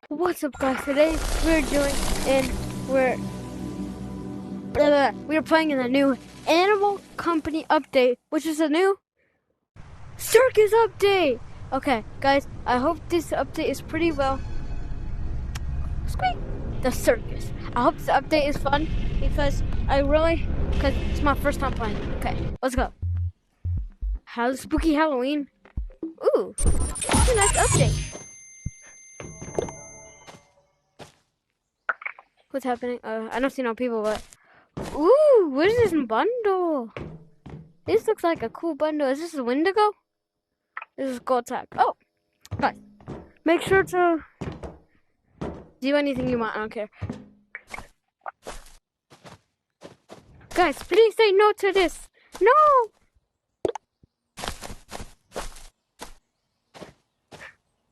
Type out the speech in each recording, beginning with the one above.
What's up, guys? Today we're playing in the new Animal Company update, which is a new circus update. Okay, guys, I hope this update is pretty well. Squeak! The circus. I hope this update is fun because it's my first time playing. Okay, let's go. How's spooky Halloween? Ooh, that's a nice update. What's happening? I don't see no people, but ooh, what is this bundle? This looks like a cool bundle. Is this a Wendigo? This is gold tag. Oh, guys, make sure to do anything you want. I don't care. Guys, please say no to this. No.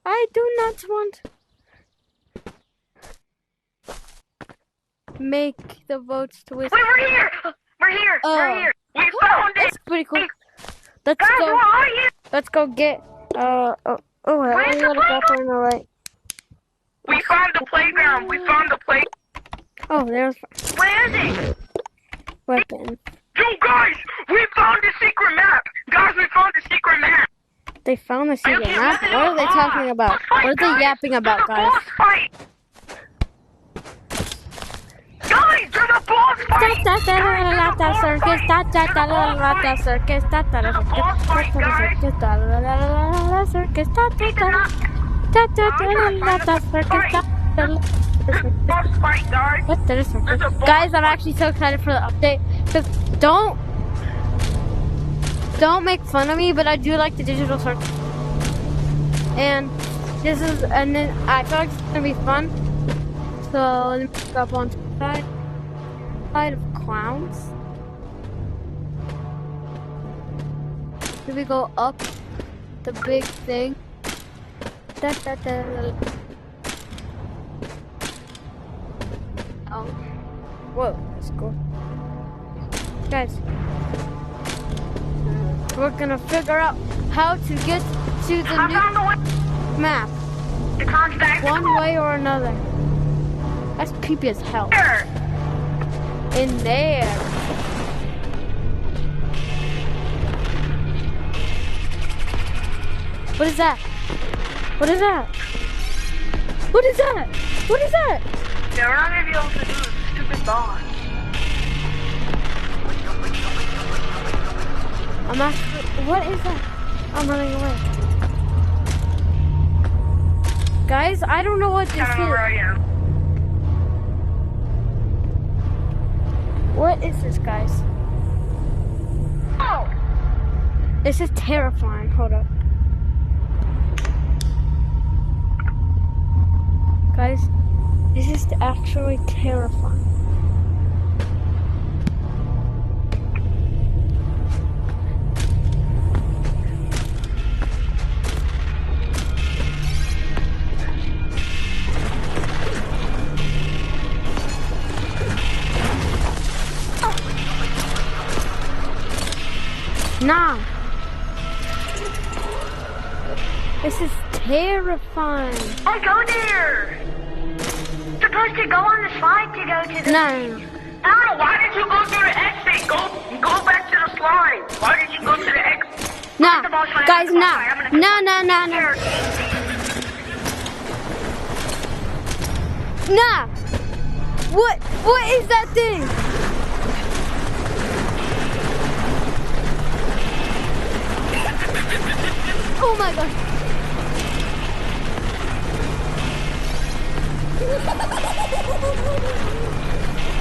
I do not want. Make the votes to win. Wait, we're here! We're here! We're here! We found it! That's pretty cool. Let's Guys, go. where are you? Let's go get. I Where's the got a on the right. We found the playground! We found the play. Oh, there's Where is it? weapon. Yo, guys! We found the secret map! Guys, we found the secret map! They found the secret Okay, map. What are they talking about? Let's fight, What are they guys. yapping about, There's a guys? boss fight! Guys, there's a boss fight! Guys, there's a boss Circus. fight! There's a boss Circus. fight, guys! Circus. Boss fight, guys! There's a boss Guys, I'm actually so excited for the update. Just don't make fun of me, but I do like the digital circus. And then I feel like it's gonna be fun. So let me pick up on the side of clowns. Do we go up the big thing? Oh, whoa, that's cool. Guys, we're gonna figure out how to get to the I found the way. new map, The contact. one way or another. That's creepy as hell. In there. What is that? What is that? What is that? What is that? Yeah, we're not gonna be able to do this stupid boss. I'm actually. What is that? I'm running away. Guys, I don't know what this I don't know where I is. am. What is this, guys? Oh! This is terrifying. Hold up. Guys, this is actually terrifying. Nah. This is terrifying. Oh, go there! Supposed to go on the slide to go to the... No. I don't know, why did you go through the exit? Go back to the slide. Why did you go to the exit? Nah. The boss fight, Guys, the boss nah. fight. I'm gonna- Nah. Here. Nah. What is that thing? Oh my god.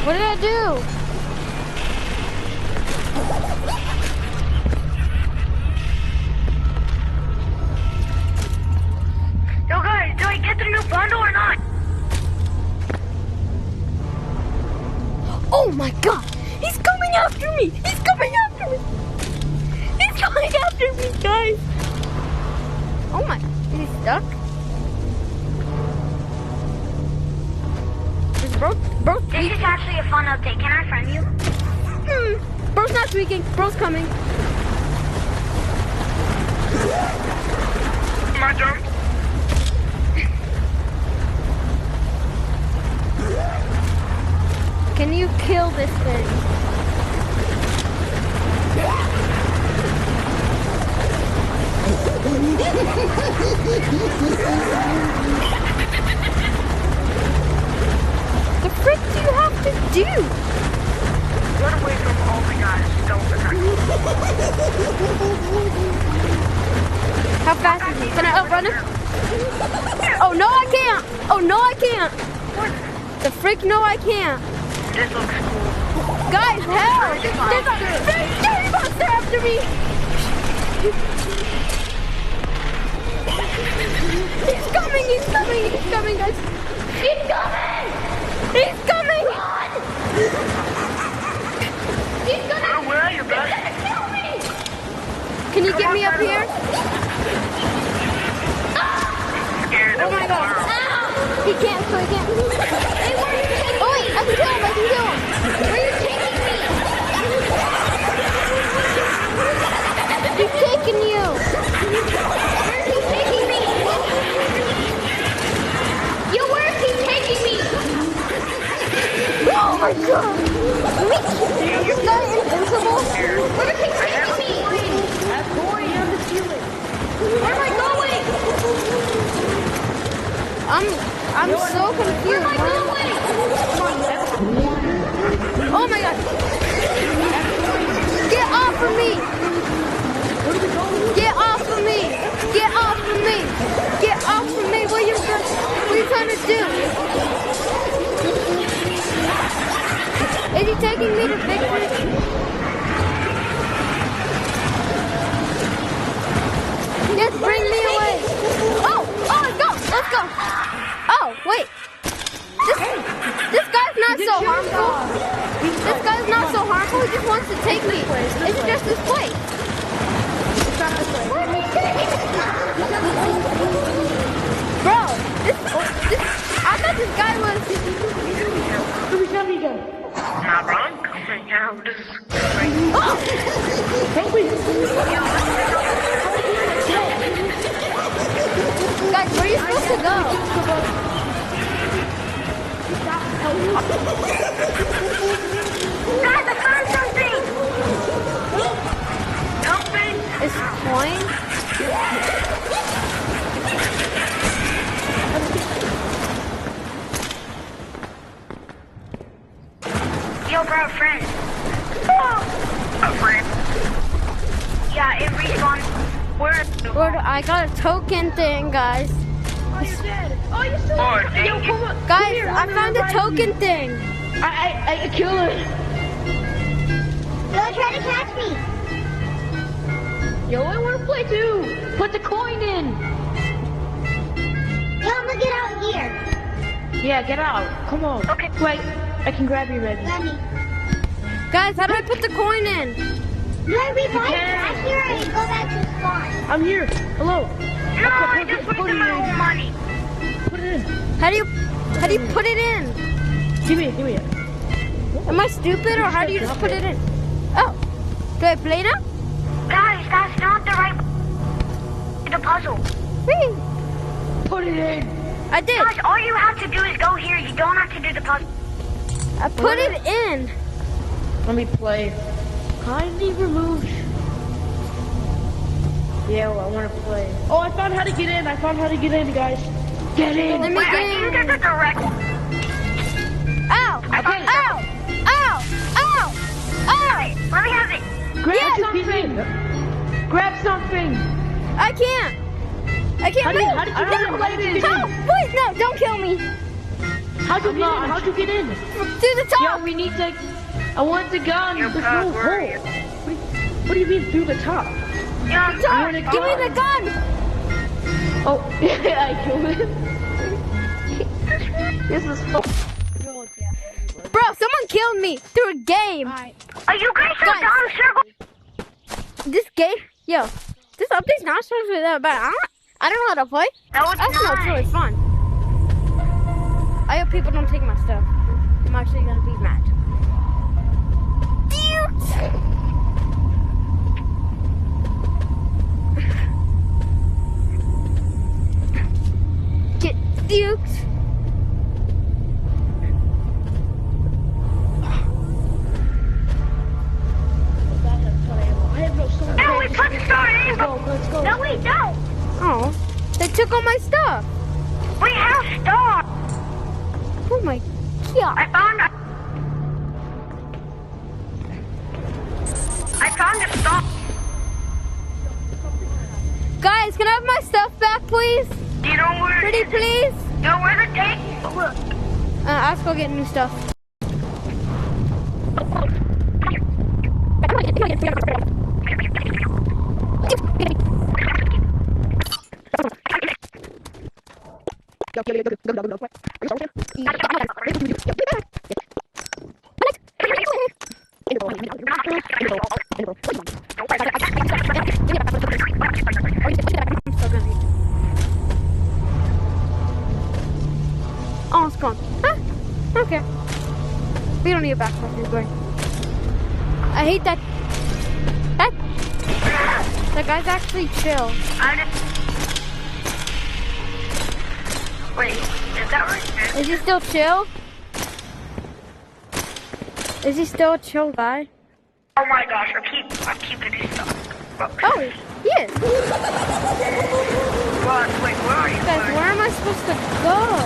What did I do? Yo, guys, do I get the new bundle or not? Oh my god. He's coming after me. He's coming after me. He's coming after me, guys. Oh my. Is he stuck? Is bro's This tweaking? is actually a fun update. Can I friend you? Bro's not tweaking. Bro's coming. My jump. kill this thing. The frick do you have to do? Run away from all the guys. Don't attack. How fast is he? Can I outrun him? Oh no, I can't! Oh no, I can't! The frick, no, I can't! This looks cool. Guys, help! There's a scary monster after me! He's coming, guys! He's coming! He's coming! He's gonna, Where are you, guys? kill me! Can you get me up here? Scared Oh of my the god! world. He can't, so he can't. Oh wait, I can kill him, Where are you taking me? He's taking you! Where's he taking me? Yo, where is he taking me? Oh my god! Is this guy invincible? Where is he taking me? I'm going on the ceiling. Where am I going? I'm so confused. Where am I going? Oh my god! Get off of me! Get off of me! Get off of me! Get off of me! What are you trying to do? Is he taking me to victory? Just bring me away! Oh, let's go! Oh, wait! This guy's not so harmful. This guy's not so harmful. He just wants to take me. Is it just this place? Where is he taking me? Bro, I thought this guy was. Nah, bro, I'm coming out. This is great. Oh! Help me! Guys, where are you supposed to go? Guys, I found something! Help me! It's coin. Yo, bro, friend. A friend? Yeah, it respawned. Lord, I got a token thing, guys. Oh, you're dead. Oh, you're still Oh, alive. dang Yo, it. come on. Guys, Come here, I let me found a revive token you. thing. I killed it. Don't try to catch me. Yo, I want to play too. Put the coin in. Yo, I'm gonna get out here. Yeah, get out. Come on. Okay. Wait, I can grab you, Reggie. Let me. Guys, how do I put the coin in? Do I revive can. back here and go back to spawn? I'm here. Hello. No, I just wasted my whole money. Put it in. How do you put it in? Give me it. Am I stupid or how do you just put it in? Oh, do I play now? Guys, that's not the right... The puzzle. Whee! Put it in. I did. Guys, all you have to do is go here. You don't have to do the puzzle. I put it in. Let me play. Kindly remove. Yeah, well, I want to play. Oh, I found how to get in. Guys. Get in. Let me Wait, get I think in. there's a direct... Ow! Okay. Ow! Ow! Ow! Ow! Let me have it. Grab Yes. something. Grab something. I can't How do you- move. how did you get in? How did you get in? Help! Wait, no, don't kill me. How'd you get in? Through the top. Yo, we need to. I want the gun. Your There's no path, hole. where are you? What do you mean through the top? Yeah, Top. wanna Give me go. the gun. Oh, yeah, I killed it. This is fun. Bro, someone killed me through a game. Are you guys so Guys. down circle? This game, yo, this update's not supposed to be that bad. I don't know how to play. No, it's I just know it's really not. fun. I hope people don't take my stuff. I'm actually gonna be mad. Get duked. took all my stuff. Wait, how? Stop! Oh my god. I found a stop. Guys, can I have my stuff back, please? You know where? Pretty please? You know where the tank? Look. I have to go get new stuff. Oh, it's gone. Huh? Okay. We don't need a backpack anyway. I hate that. That guy's actually chill. Wait, is that right? Is he still chill? Is he still a chill guy? Oh my gosh, I'm keeping his stuff. Oh, he is. What? Wait, where are you? Guys, where am I supposed to go?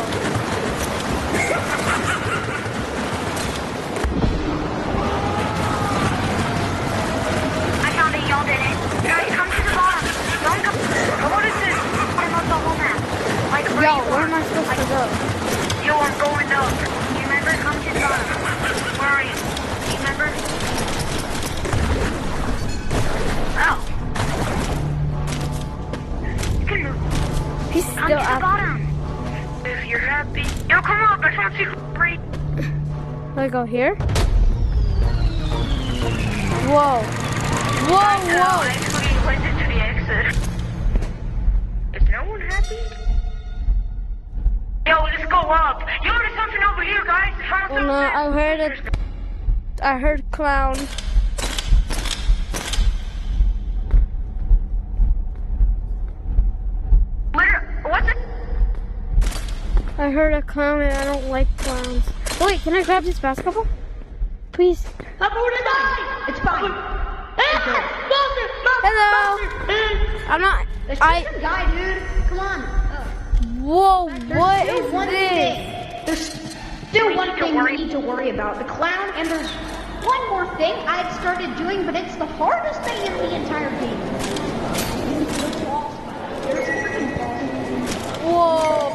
I found it, y'all did it. Guys, come to the bottom. Don't come. What is this? I'm on the whole map. Like, Yo, where am I supposed to go? Yo, I'm going up. You remember? Come to the bottom. Where are you? You remember? Oh. You can move. He's Come still to the up. bottom. If you're happy. Yo, come up. I found you. Great. Let me go here. Whoa. Whoa, I whoa. actually went into the exit. Is no one happy? Yo, let's go up. Yo, there's something over here, guys. Oh no, I heard clown. What's it? I heard a clown and I don't like clowns. Oh, wait, can I grab this basketball? Please. I'm going to die. It's fine. Hello. I'm not. There's some guy, dude. Come on. Whoa, what There's is one this? thing. There's still one thing we need to worry about. The clown, and there's one more thing I've started doing, but it's the hardest thing in the entire game. The boss fight. There's a freaking boss fight. Whoa.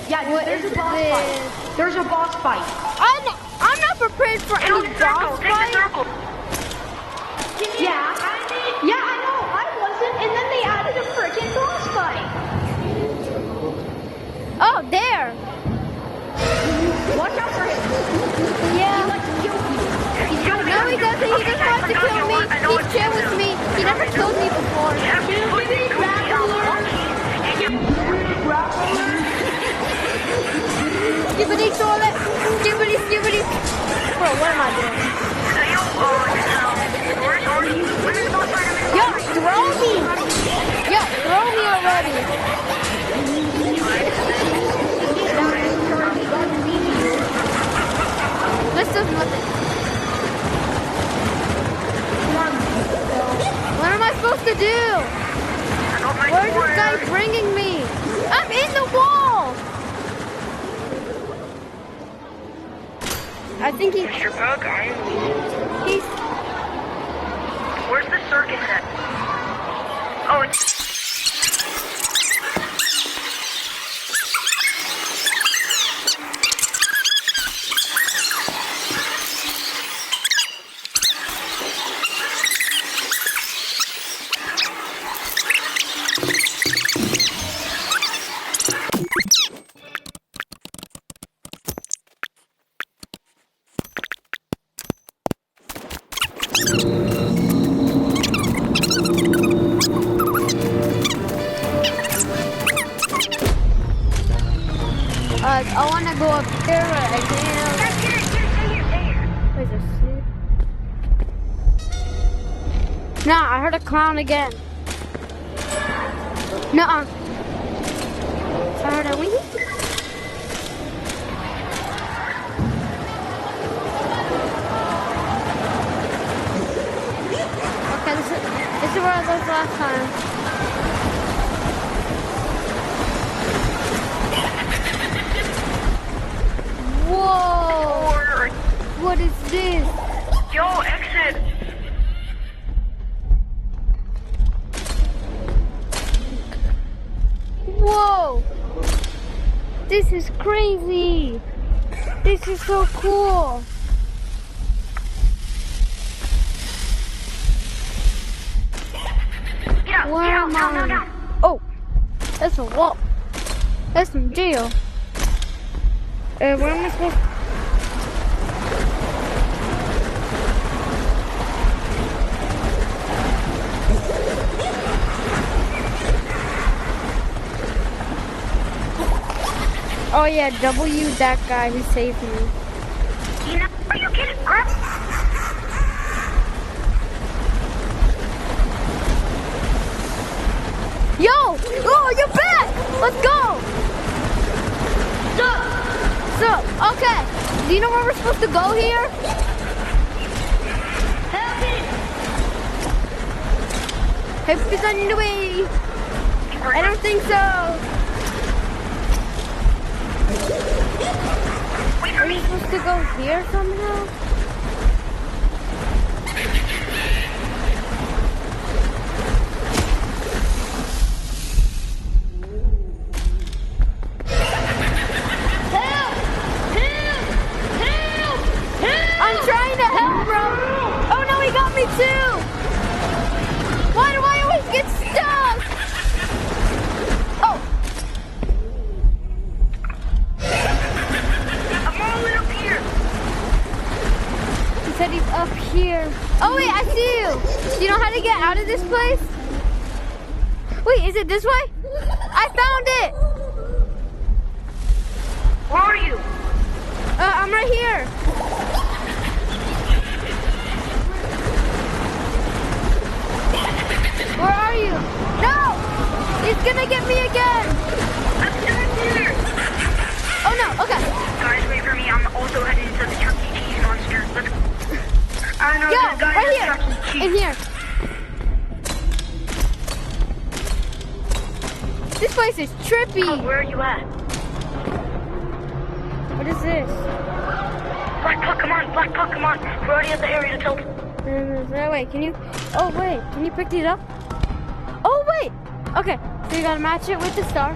Yeah, dude, What there's is a boss this? fight. There's a boss fight. I'm not prepared for Take any the circle. boss Take the fight. circle. Yeah, I know, I wasn't, and then they added a freaking boss fight. Oh, there. Watch out for him. Yeah. He likes to kill people. No, he doesn't. He doesn't have to kill me. He's chill with me. He never killed me before. Skibbity toilet. Skibbity. Bro, what am I doing? Yo, throw me. Yo, throw me already. This does nothing. What am I supposed to do? Where's this guy bringing me? I'm in the wall. I think Mr. Bug, he's. where's the circus at? Oh, it's... I want to go up there, but I can't. Where's this? Nah, I heard a clown again. Nuh-uh. I heard a wee. Okay, this is where I was last time. This is crazy. This is so cool. Where am I? Oh, that's a wall. That's some jail. Where am I supposed to? Oh yeah, W that guy who saved me. Are you kidding? Grab. Yo! Oh, you're back! Let's go! So, okay. Do you know where we're supposed to go here? Help me! Help is on the way. I don't think so. Are we supposed to go here somehow? I'm trying to help, bro. Oh no, he got me too. Why do I always get stuck? Oh. I'm all the way up here. He said he's up here. Oh wait, I see you. Do you know how to get out of this place? Wait, is it this way? I found it. Where are you? I'm right here. Where are you? No! He's gonna get me again! I'm still here. Oh no, okay. Guys, wait for me. I'm also heading to the Chuck E. Cheese monster. Let's... I know Yo, this guy right has Chuck E. here. In Cheese. here. This place is trippy. Oh, where are you at? What is this? Black Puck, come on. Black Puck, come on. We're already at the area to tilt. No, wait, can you? Oh wait, can you pick these up? Oh wait. Okay, so you gotta match it with the star.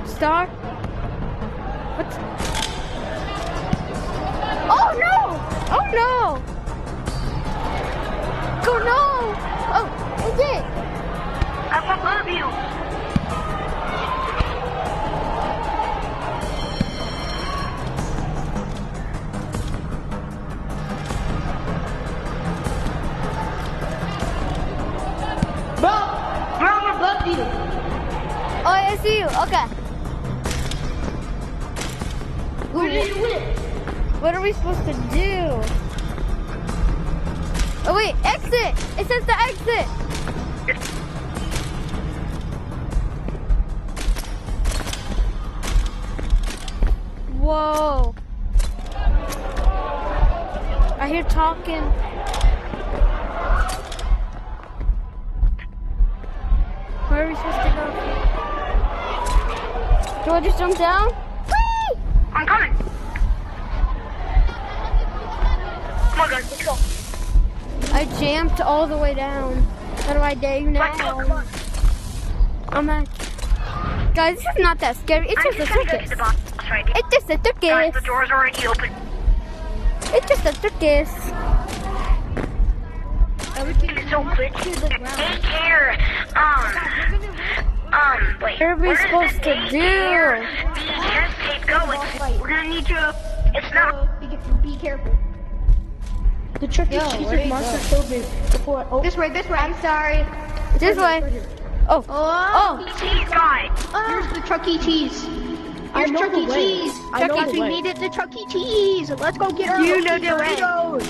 Star. What? Oh no! Oh no! Oh no! Oh, I did. I'm above you. Bro, I'm above you. Oh, I see you. Okay. Where did you win? What are we supposed to do? Oh wait, exit! It says to exit! Whoa. I hear talking. Where are we supposed to go? Do I just jump down? Whee! I'm coming. Come on, guys. Let's go. I jumped all the way down. What do I do Black Puck, come now? on. I'm at... Guys, this is not that scary. It's I'm just a trying to go to circus. the boss right now. It's just a Guys, the circus. door's already open. It's just a circus. It's so glitchy. Take care. Wait. What are we Where does supposed this to tape do? here? This tape go? We're gonna need to. It's not. Be careful. The Chuck E. Yo, Cheese where you monster go? killed me before. Oh, This way. I'm sorry. This way. Oh. Oh. Cheese guy. Here's the Chuck E. Cheese. I Here's know Chuck the E. way. Cheese. I Chuck know E. the We way. needed the Chuck E. Cheese. Let's go get our You know Rocky the way. burritos.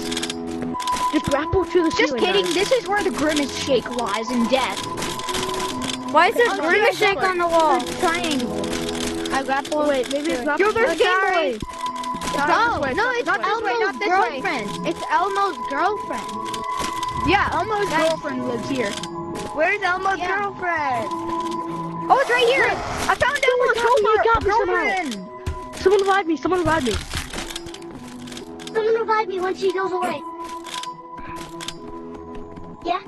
Just grapple to the Just ceiling, kidding. guys. This is where the Grimace Shake lies in death. Why is there Oh, grimace yeah, shake on the wall? Triangle. I grapple. Wait, maybe it's not. Yo, there's It's Game not this Boy. way. No, way, no, it's not this way, Elmo's not this way. girlfriend. It's Elmo's girlfriend. Yeah, Elmo's girlfriend lives here. Where's Elmo's Yeah. girlfriend? Oh, it's right here. I found Elmo's got me somehow. girlfriend. Someone revive me. Someone revive me. Someone revive me when she goes away. Yeah.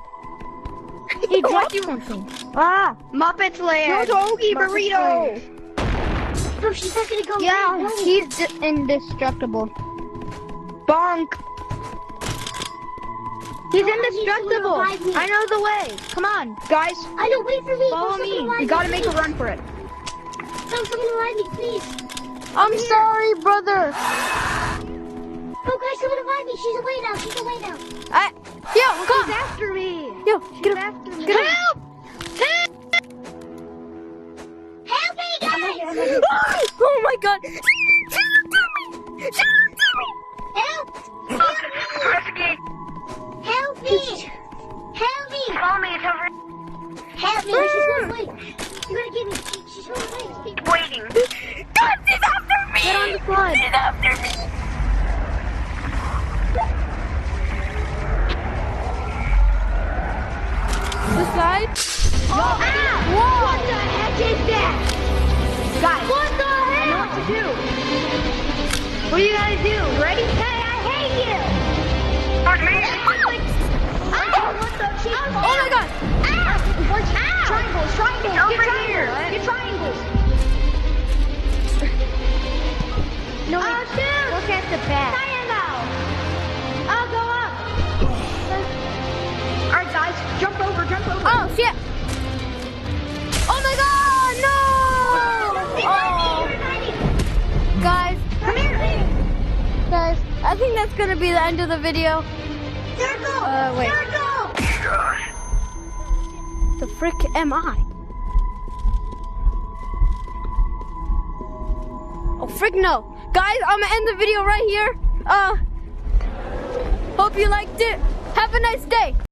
He dropped something. Ah! Muppets Muppets Land. Yogi burrito. Land. Bro, she's not gonna go. Yeah, No. he's indestructible. Bonk. He's indestructible. revive me. I know the way. Come on, guys. I know, wait for me. Follow Bro, me. someone We revive gotta me, make a please. run for it. Bro, someone revive me, please. I'm sorry, brother. Bro, guys, someone revive me. She's away now. She's away now. Yo, He's come. after me. Yo, get up. After me. Get up. Help me, guys. Oh my god. Help. Risky. Help me. Help me. Follow me. It's over. Help me. She's going away. She's gonna get me. She's going away. Waiting. God, she's after me. Get on the slide. She's after me. The slide? Whoa. What the heck is that? Guys, What the I know hell? what to do. What do you gotta do? Ready? Hey, I hate you. Fuck me. What the shit? Oh my god. Triangles, triangles. Over Get triangles. here. Get triangles. No, wait. shoot. Look at the back. Triangle. I'll go up. Alright, guys. Jump over, jump over. Oh shit. Oh my god, no! Oh. Guys, Come here. guys, I think that's gonna be the end of the video. Circle. Wait. Circle. The frick am I? Oh frick no. Guys, I'm gonna end the video right here. Hope you liked it. Have a nice day.